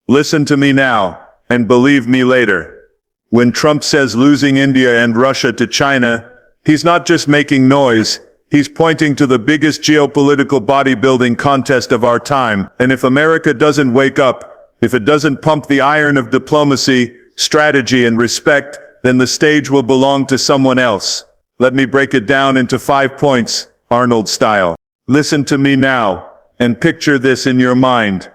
Listen to me now, and believe me later. When Trump says losing India and Russia to China, he's not just making noise, he's pointing to the biggest geopolitical bodybuilding contest of our time. And if America doesn't wake up, if it doesn't pump the iron of diplomacy, strategy, and respect, then the stage will belong to someone else. Let me break it down into 5 points, Arnold style. Listen to me now, and picture this in your mind.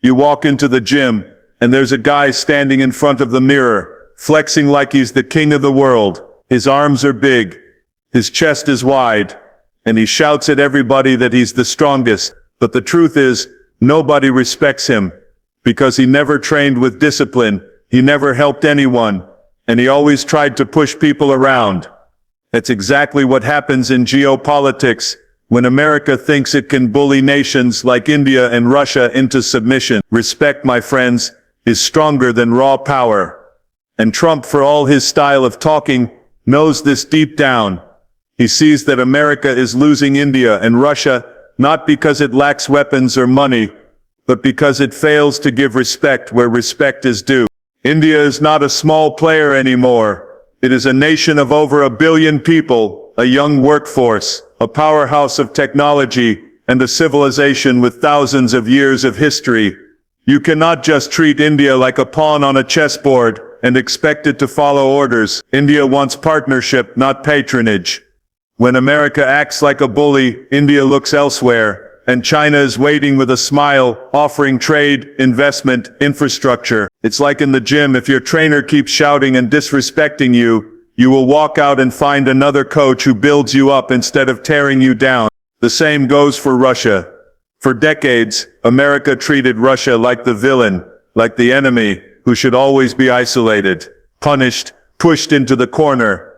You walk into the gym, and there's a guy standing in front of the mirror, flexing like he's the king of the world. His arms are big, his chest is wide, and he shouts at everybody that he's the strongest. But the truth is, nobody respects him, because he never trained with discipline, he never helped anyone, and he always tried to push people around. That's exactly what happens in geopolitics. When America thinks it can bully nations like India and Russia into submission. Respect, my friends, is stronger than raw power. And Trump, for all his style of talking, knows this deep down. He sees that America is losing India and Russia, not because it lacks weapons or money, but because it fails to give respect where respect is due. India is not a small player anymore. It is a nation of over 1 billion people, a young workforce, a powerhouse of technology, and a civilization with thousands of years of history. You cannot just treat India like a pawn on a chessboard and expect it to follow orders. India wants partnership, not patronage. When America acts like a bully, India looks elsewhere, and China is waiting with a smile, offering trade, investment, infrastructure. It's like in the gym, if your trainer keeps shouting and disrespecting you, you will walk out and find another coach who builds you up instead of tearing you down. The same goes for Russia. For decades, America treated Russia like the villain, like the enemy, who should always be isolated, punished, pushed into the corner.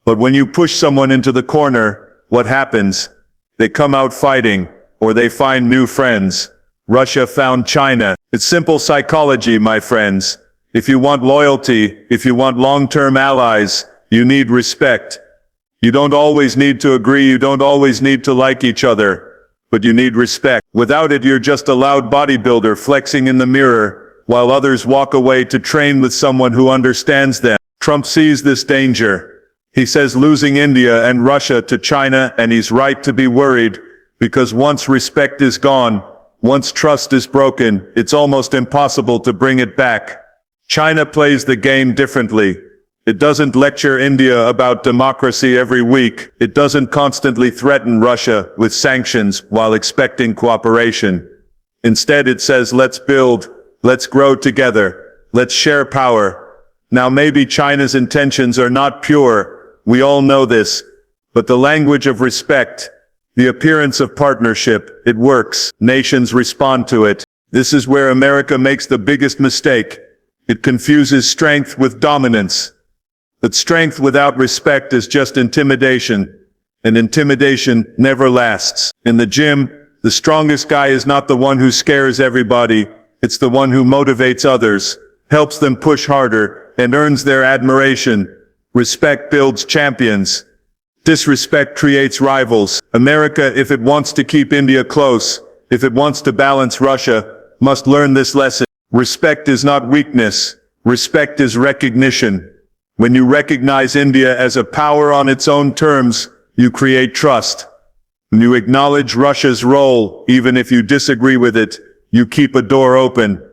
But when you push someone into the corner, what happens? They come out fighting, or they find new friends. Russia found China. It's simple psychology, my friends. If you want loyalty, if you want long-term allies, you need respect. You don't always need to agree, you don't always need to like each other, but you need respect. Without it, you're just a loud bodybuilder flexing in the mirror, while others walk away to train with someone who understands them. Trump sees this danger. He says losing India and Russia to China, and he's right to be worried, because once respect is gone, once trust is broken, it's almost impossible to bring it back. China plays the game differently. It doesn't lecture India about democracy every week. It doesn't constantly threaten Russia with sanctions while expecting cooperation. Instead, it says, let's build, let's grow together, let's share power. Now maybe China's intentions are not pure, we all know this, but the language of respect, the appearance of partnership, it works. Nations respond to it. This is where America makes the biggest mistake. It confuses strength with dominance. But strength without respect is just intimidation, and intimidation never lasts. In the gym, the strongest guy is not the one who scares everybody, it's the one who motivates others, helps them push harder, and earns their admiration. Respect builds champions. Disrespect creates rivals. America, if it wants to keep India close, if it wants to balance Russia, must learn this lesson. Respect is not weakness. Respect is recognition. When you recognize India as a power on its own terms, you create trust. When you acknowledge Russia's role, even if you disagree with it, you keep a door open.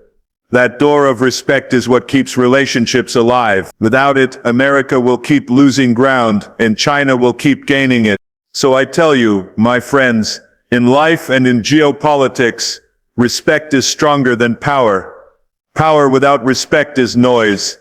That door of respect is what keeps relationships alive. Without it, America will keep losing ground, and China will keep gaining it. So I tell you, my friends, in life and in geopolitics, respect is stronger than power. Power without respect is noise.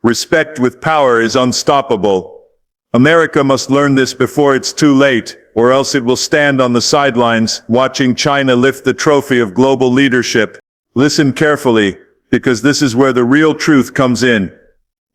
Respect with power is unstoppable. America must learn this before it's too late, or else it will stand on the sidelines, watching China lift the trophy of global leadership. Listen carefully, because this is where the real truth comes in.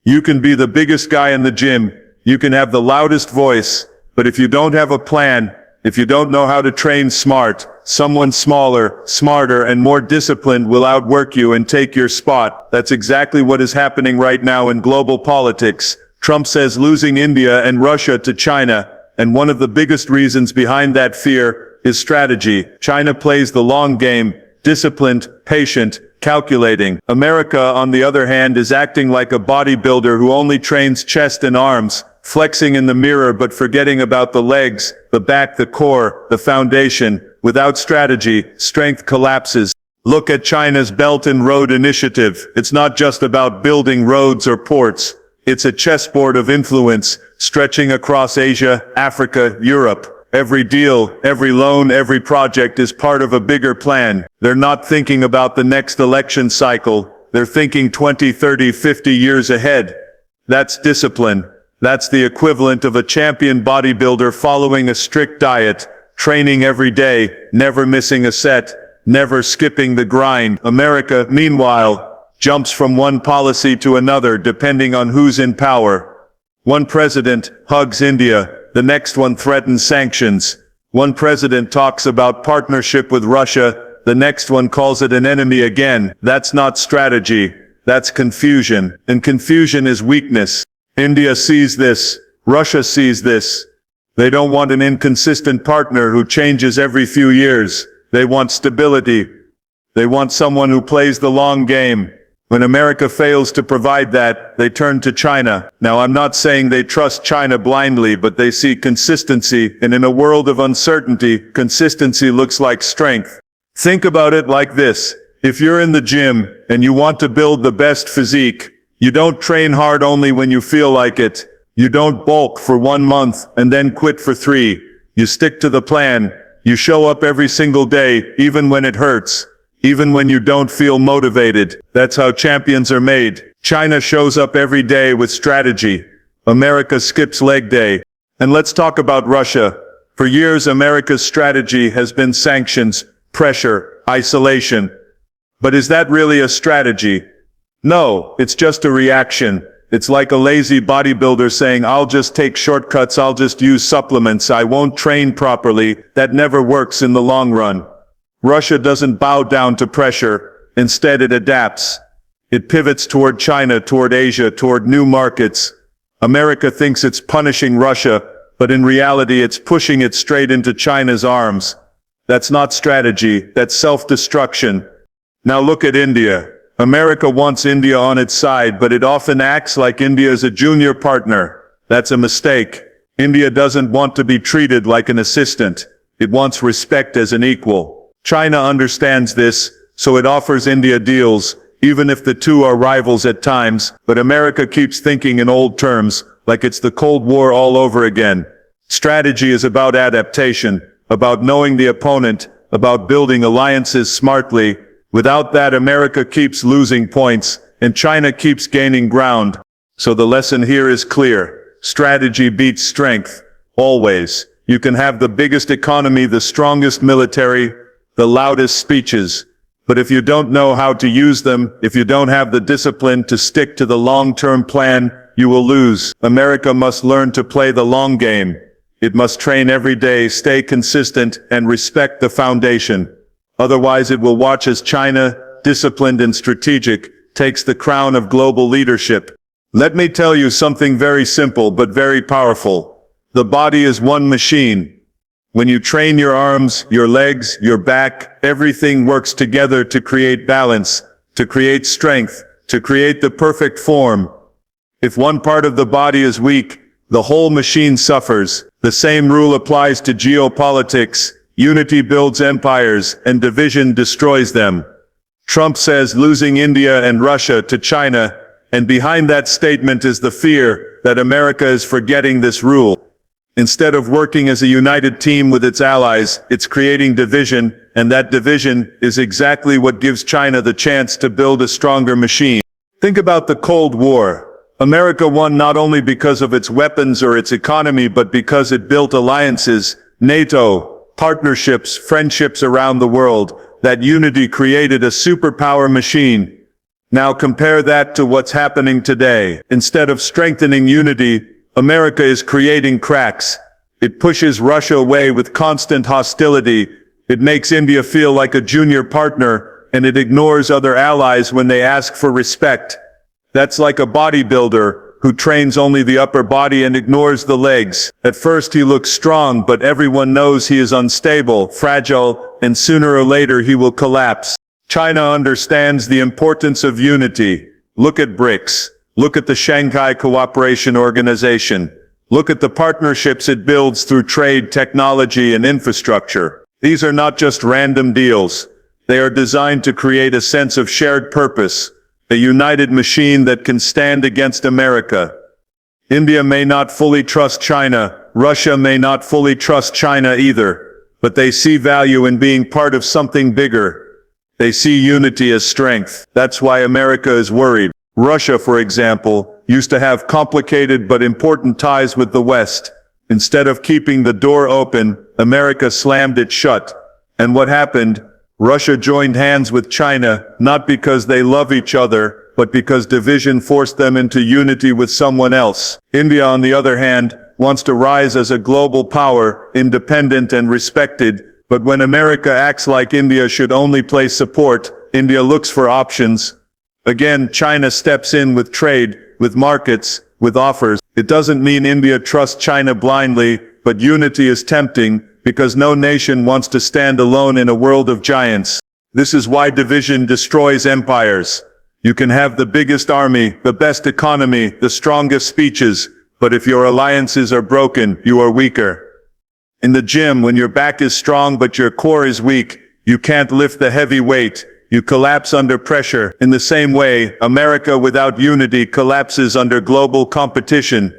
You can be the biggest guy in the gym, you can have the loudest voice, but if you don't have a plan, if you don't know how to train smart, someone smaller, smarter, and more disciplined will outwork you and take your spot. That's exactly what is happening right now in global politics. Trump says losing India and Russia to China, and one of the biggest reasons behind that fear is strategy. China plays the long game, disciplined, patient, calculating. America, on the other hand, is acting like a bodybuilder who only trains chest and arms, flexing in the mirror but forgetting about the legs, the back, the core, the foundation. Without strategy, strength collapses. Look at China's Belt and Road Initiative. It's not just about building roads or ports. It's a chessboard of influence, stretching across Asia, Africa, Europe. Every deal, every loan, every project is part of a bigger plan. They're not thinking about the next election cycle. They're thinking 20, 30, 50 years ahead. That's discipline. That's the equivalent of a champion bodybuilder following a strict diet, training every day, never missing a set, never skipping the grind. America, meanwhile, jumps from one policy to another depending on who's in power. One president hugs India, the next one threatens sanctions. One president talks about partnership with Russia, the next one calls it an enemy again. That's not strategy. That's confusion. And confusion is weakness. India sees this. Russia sees this. They don't want an inconsistent partner who changes every few years. They want stability. They want someone who plays the long game. When America fails to provide that, they turn to China. Now, I'm not saying they trust China blindly, but they see consistency, and in a world of uncertainty, consistency looks like strength. Think about it like this. If you're in the gym and you want to build the best physique, you don't train hard only when you feel like it. You don't bulk for 1 month and then quit for 3. You stick to the plan. You show up every single day, even when it hurts. Even when you don't feel motivated. That's how champions are made. China shows up every day with strategy. America skips leg day. And let's talk about Russia. For years, America's strategy has been sanctions, pressure, isolation. But is that really a strategy? No, it's just a reaction. It's like a lazy bodybuilder saying, I'll just take shortcuts, I'll just use supplements, I won't train properly. That never works in the long run. Russia doesn't bow down to pressure. Instead, it adapts. It pivots toward China, toward Asia, toward new markets. America thinks it's punishing Russia, but in reality it's pushing it straight into China's arms. That's not strategy, that's self-destruction. Now look at India. America wants India on its side, but it often acts like India is a junior partner. That's a mistake. India doesn't want to be treated like an assistant. It wants respect as an equal. China understands this, so it offers India deals, even if the two are rivals at times, but America keeps thinking in old terms, like it's the Cold War all over again. Strategy is about adaptation, about knowing the opponent, about building alliances smartly. Without that, America keeps losing points, and China keeps gaining ground. So the lesson here is clear. Strategy beats strength. Always. You can have the biggest economy, the strongest military, the loudest speeches. But if you don't know how to use them, if you don't have the discipline to stick to the long-term plan, you will lose. America must learn to play the long game. It must train every day, stay consistent, and respect the foundation. Otherwise it will watch as China, disciplined and strategic, takes the crown of global leadership. Let me tell you something very simple but very powerful. The body is one machine. When you train your arms, your legs, your back, everything works together to create balance, to create strength, to create the perfect form. If one part of the body is weak, the whole machine suffers. The same rule applies to geopolitics. Unity builds empires, and division destroys them. Trump says losing India and Russia to China, and behind that statement is the fear that America is forgetting this rule. Instead of working as a united team with its allies, it's creating division, and that division is exactly what gives China the chance to build a stronger machine. Think about the Cold War. America won not only because of its weapons or its economy, but because it built alliances, NATO, partnerships, friendships around the world. That unity created a superpower machine. Now compare that to what's happening today. Instead of strengthening unity, America is creating cracks. It pushes Russia away with constant hostility. It makes India feel like a junior partner, and it ignores other allies when they ask for respect. That's like a bodybuilder who trains only the upper body and ignores the legs. At first he looks strong, but everyone knows he is unstable, fragile, and sooner or later he will collapse. China understands the importance of unity. Look at BRICS. Look at the Shanghai Cooperation Organization. Look at the partnerships it builds through trade, technology, and infrastructure. These are not just random deals. They are designed to create a sense of shared purpose, a united machine that can stand against America. India may not fully trust China. Russia may not fully trust China either, but they see value in being part of something bigger. They see unity as strength. That's why America is worried. Russia, for example, used to have complicated but important ties with the West. Instead of keeping the door open, America slammed it shut. And what happened? Russia joined hands with China, not because they love each other, but because division forced them into unity with someone else. India, on the other hand, wants to rise as a global power, independent and respected. But when America acts like India should only play support, India looks for options. Again, China steps in with trade, with markets, with offers. It doesn't mean India trusts China blindly, but unity is tempting, because no nation wants to stand alone in a world of giants. This is why division destroys empires. You can have the biggest army, the best economy, the strongest speeches, but if your alliances are broken, you are weaker. In the gym, when your back is strong but your core is weak, you can't lift the heavy weight. You collapse under pressure. In the same way, America without unity collapses under global competition.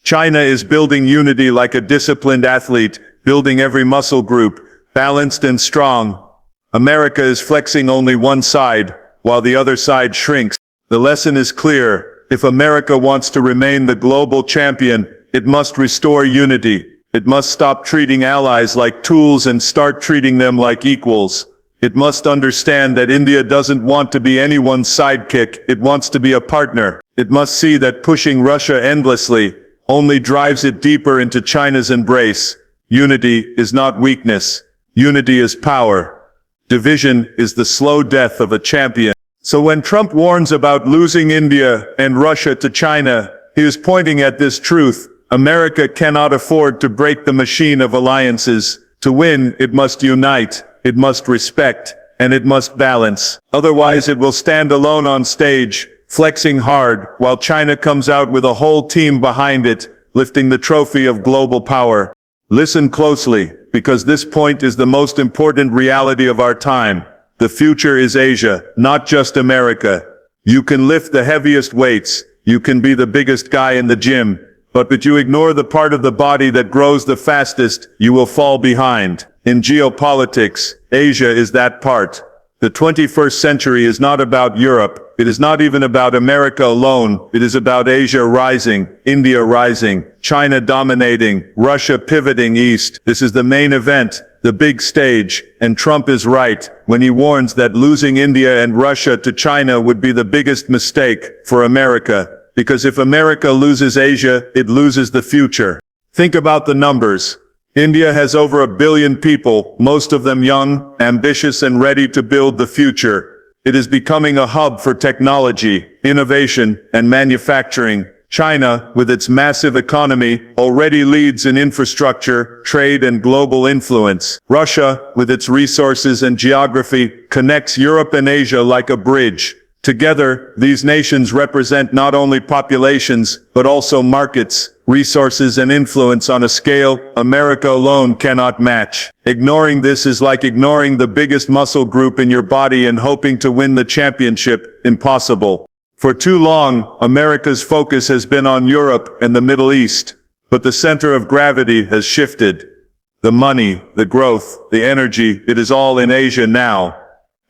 China is building unity like a disciplined athlete, building every muscle group, balanced and strong. America is flexing only one side, while the other side shrinks. The lesson is clear. If America wants to remain the global champion, it must restore unity. It must stop treating allies like tools and start treating them like equals. It must understand that India doesn't want to be anyone's sidekick, it wants to be a partner. It must see that pushing Russia endlessly only drives it deeper into China's embrace. Unity is not weakness. Unity is power. Division is the slow death of a champion. So when Trump warns about losing India and Russia to China, he is pointing at this truth. America cannot afford to break the machine of alliances. To win, it must unite. It must respect, and it must balance. Otherwise it will stand alone on stage, flexing hard, while China comes out with a whole team behind it, lifting the trophy of global power. Listen closely, because this point is the most important reality of our time. The future is Asia, not just America. You can lift the heaviest weights, you can be the biggest guy in the gym, but you ignore the part of the body that grows the fastest, you will fall behind. In geopolitics, Asia is that part. The 21st century is not about Europe. It is not even about America alone. It is about Asia rising, India rising, China dominating, Russia pivoting east. This is the main event, the big stage, and Trump is right when he warns that losing India and Russia to China would be the biggest mistake for America. Because if America loses Asia, it loses the future. Think about the numbers. India has over 1 billion people, most of them young, ambitious and ready to build the future. It is becoming a hub for technology, innovation, and manufacturing. China, with its massive economy, already leads in infrastructure, trade, and global influence. Russia, with its resources and geography, connects Europe and Asia like a bridge. Together, these nations represent not only populations, but also markets, resources and influence on a scale America alone cannot match. Ignoring this is like ignoring the biggest muscle group in your body and hoping to win the championship. Impossible. For too long, America's focus has been on Europe and the Middle East, but the center of gravity has shifted. The money, the growth, the energy, it is all in Asia now.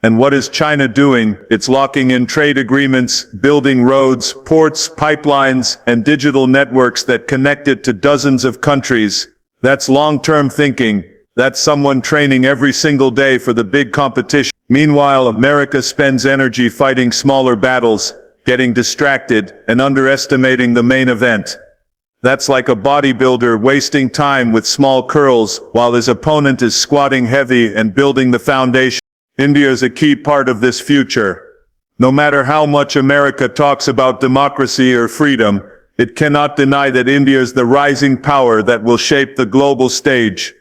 And what is China doing? It's locking in trade agreements, building roads, ports, pipelines, and digital networks that connect it to dozens of countries. That's long-term thinking. That's someone training every single day for the big competition. Meanwhile, America spends energy fighting smaller battles, getting distracted, and underestimating the main event. That's like a bodybuilder wasting time with small curls while his opponent is squatting heavy and building the foundation. India is a key part of this future. No matter how much America talks about democracy or freedom, it cannot deny that India is the rising power that will shape the global stage.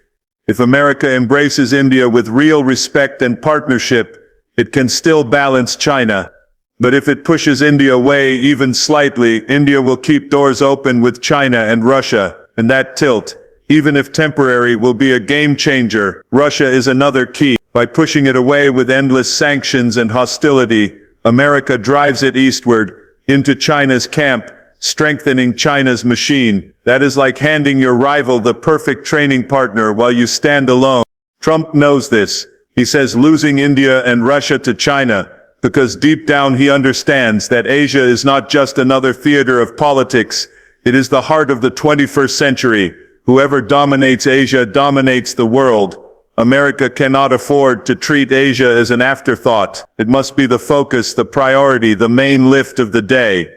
If America embraces India with real respect and partnership, It can still balance China. But if it pushes India away even slightly, India will keep doors open with China and Russia, and that tilt, even if temporary, will be a game changer. Russia is another key. By pushing it away with endless sanctions and hostility, America drives it eastward, into China's camp, strengthening China's machine. That is like handing your rival the perfect training partner while you stand alone. Trump knows this. He says losing India and Russia to China, because deep down he understands that Asia is not just another theater of politics, it is the heart of the 21st century. Whoever dominates Asia dominates the world. America cannot afford to treat Asia as an afterthought. It must be the focus, the priority, the main lift of the day.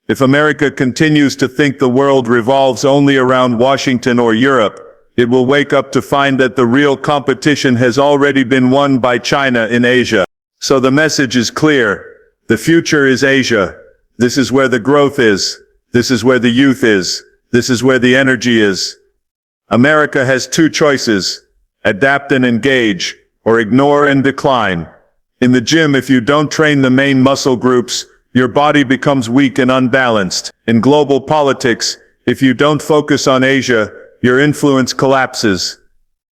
If America continues to think the world revolves only around Washington or Europe, it will wake up to find that the real competition has already been won by China in Asia. So the message is clear. The future is Asia. This is where the growth is. This is where the youth is. This is where the energy is. America has two choices: adapt and engage, or ignore and decline. In the gym, if you don't train the main muscle groups, your body becomes weak and unbalanced. In global politics, if you don't focus on Asia, your influence collapses.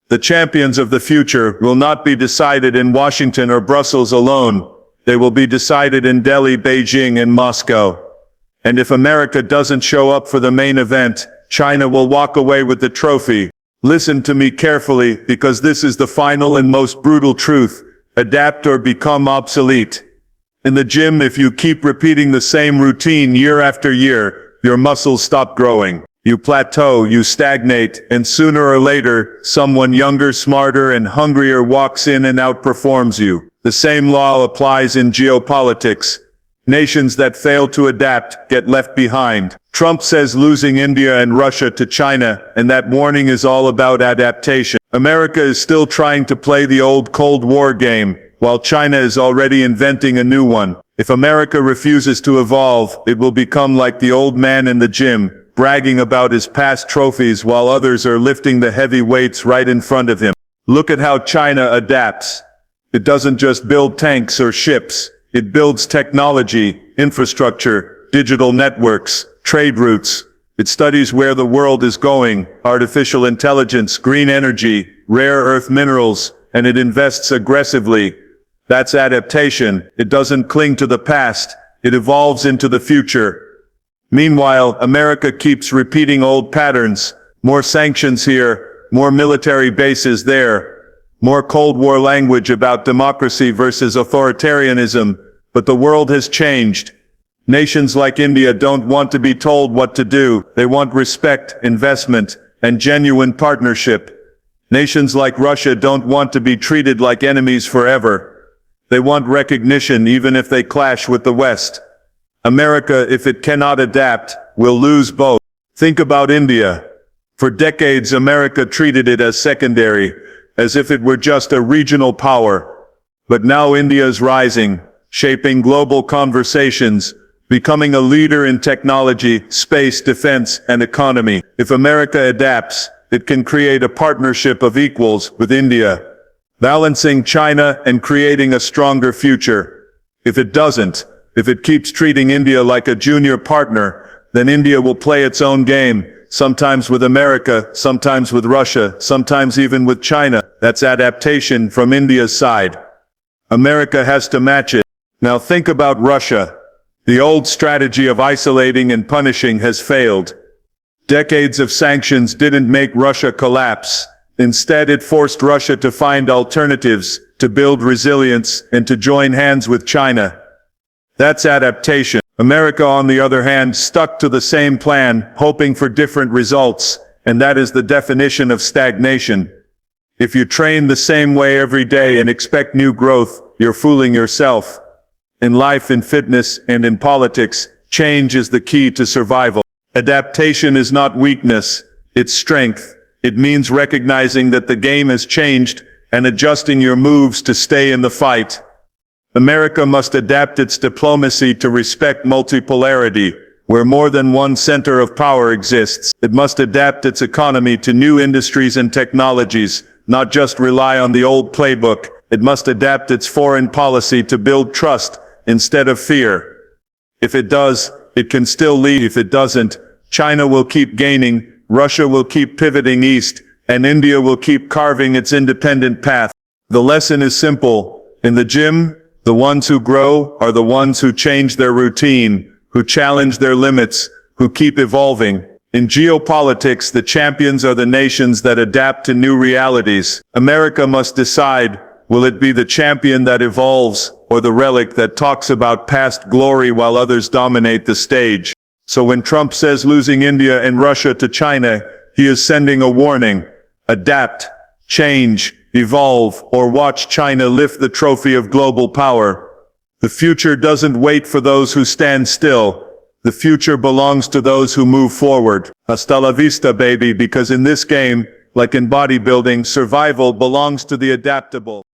The champions of the future will not be decided in Washington or Brussels alone. They will be decided in Delhi, Beijing, and Moscow. And if America doesn't show up for the main event, China will walk away with the trophy. Listen to me carefully, because this is the final and most brutal truth. Adapt or become obsolete. In the gym, if you keep repeating the same routine year after year, your muscles stop growing. You plateau, you stagnate, and sooner or later, someone younger, smarter, and hungrier walks in and outperforms you. The same law applies in geopolitics. Nations that fail to adapt get left behind. Trump says losing India and Russia to China, and that warning is all about adaptation. America is still trying to play the old Cold War game, while China is already inventing a new one. If America refuses to evolve, it will become like the old man in the gym, bragging about his past trophies while others are lifting the heavy weights right in front of him. Look at how China adapts. It doesn't just build tanks or ships. It builds technology, infrastructure, digital networks, trade routes. It studies where the world is going, artificial intelligence, green energy, rare earth minerals, and it invests aggressively. That's adaptation. It doesn't cling to the past. It evolves into the future. Meanwhile, America keeps repeating old patterns. More sanctions here, more military bases there, more Cold War language about democracy versus authoritarianism. But the world has changed. Nations like India don't want to be told what to do. They want respect, investment, and genuine partnership. Nations like Russia don't want to be treated like enemies forever. They want recognition even if they clash with the West. America, if it cannot adapt, will lose both. Think about India. For decades, America treated it as secondary, as if it were just a regional power. But now India is rising, shaping global conversations, becoming a leader in technology, space, defense, and economy. If America adapts, it can create a partnership of equals with India, balancing China and creating a stronger future. If it doesn't, if it keeps treating India like a junior partner, then India will play its own game, sometimes with America, sometimes with Russia, sometimes even with China. That's adaptation from India's side. America has to match it. Now think about Russia. The old strategy of isolating and punishing has failed. Decades of sanctions didn't make Russia collapse. Instead, it forced Russia to find alternatives, to build resilience, and to join hands with China. That's adaptation. America, on the other hand, stuck to the same plan, hoping for different results, and that is the definition of stagnation. If you train the same way every day and expect new growth, you're fooling yourself. In life, in fitness, and in politics, change is the key to survival. Adaptation is not weakness, it's strength. It means recognizing that the game has changed and adjusting your moves to stay in the fight. America must adapt its diplomacy to respect multipolarity, where more than one center of power exists. It must adapt its economy to new industries and technologies, not just rely on the old playbook. It must adapt its foreign policy to build trust instead of fear. If it does, it can still lead. If it doesn't, China will keep gaining, Russia will keep pivoting east, and India will keep carving its independent path. The lesson is simple. In the gym, the ones who grow are the ones who change their routine, who challenge their limits, who keep evolving. In geopolitics, the champions are the nations that adapt to new realities. America must decide, will it be the champion that evolves, or the relic that talks about past glory while others dominate the stage? So when Trump says losing India and Russia to China, he is sending a warning. Adapt, change, evolve, or watch China lift the trophy of global power. The future doesn't wait for those who stand still. The future belongs to those who move forward. Hasta la vista, baby, because in this game, like in bodybuilding, survival belongs to the adaptable.